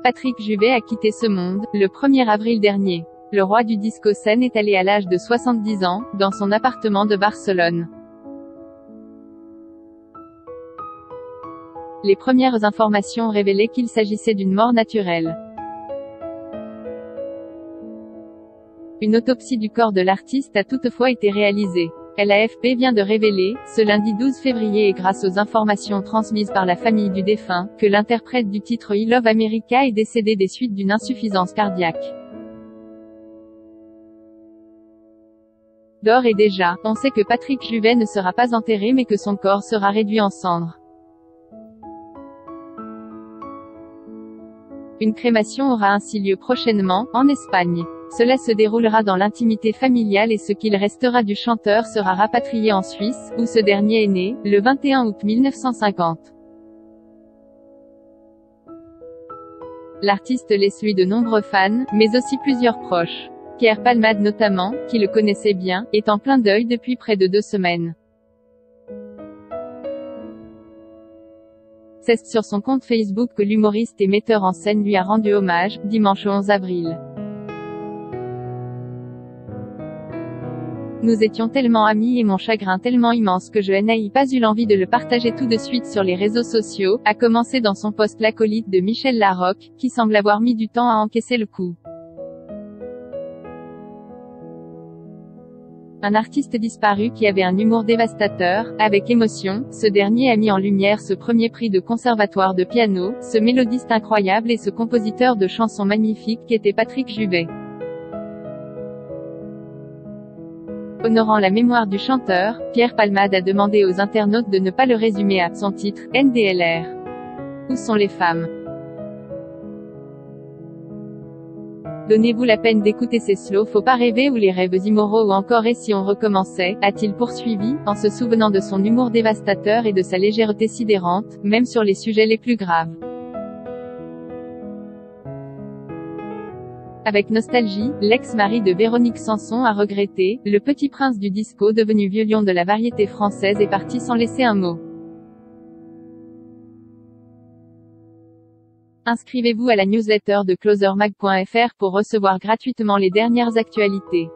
Patrick Juvet a quitté ce monde, le 1er avril dernier. Le roi du disco scène est allé à l'âge de 70 ans, dans son appartement de Barcelone. Les premières informations révélaient qu'il s'agissait d'une mort naturelle. Une autopsie du corps de l'artiste a toutefois été réalisée. L'AFP vient de révéler, ce lundi 12 février et grâce aux informations transmises par la famille du défunt, que l'interprète du titre I Love America est décédé des suites d'une insuffisance cardiaque. D'ores et déjà, on sait que Patrick Juvet ne sera pas enterré mais que son corps sera réduit en cendres. Une crémation aura ainsi lieu prochainement, en Espagne. Cela se déroulera dans l'intimité familiale et ce qu'il restera du chanteur sera rapatrié en Suisse, où ce dernier est né, le 21 août 1950. L'artiste laisse lui de nombreux fans, mais aussi plusieurs proches. Pierre Palmade notamment, qui le connaissait bien, est en plein deuil depuis près de 2 semaines. C'est sur son compte Facebook que l'humoriste et metteur en scène lui a rendu hommage, dimanche 11 avril. Nous étions tellement amis et mon chagrin tellement immense que je n'ai pas eu l'envie de le partager tout de suite sur les réseaux sociaux, a commencé dans son post l'acolyte de Michel Larocque, qui semble avoir mis du temps à encaisser le coup. Un artiste disparu qui avait un humour dévastateur. Avec émotion, ce dernier a mis en lumière ce premier prix de conservatoire de piano, ce mélodiste incroyable et ce compositeur de chansons magnifiques qu'était Patrick Juvet. Honorant la mémoire du chanteur, Pierre Palmade a demandé aux internautes de ne pas le résumer à son titre, NDLR. Où sont les femmes? Donnez-vous la peine d'écouter ces slows, faut pas rêver ou les rêves immoraux ou encore et si on recommençait, a-t-il poursuivi, en se souvenant de son humour dévastateur et de sa légèreté sidérante, même sur les sujets les plus graves. Avec nostalgie, l'ex-mari de Véronique Sanson a regretté, le petit prince du disco devenu vieux lion de la variété française est parti sans laisser un mot. Inscrivez-vous à la newsletter de closermag.fr pour recevoir gratuitement les dernières actualités.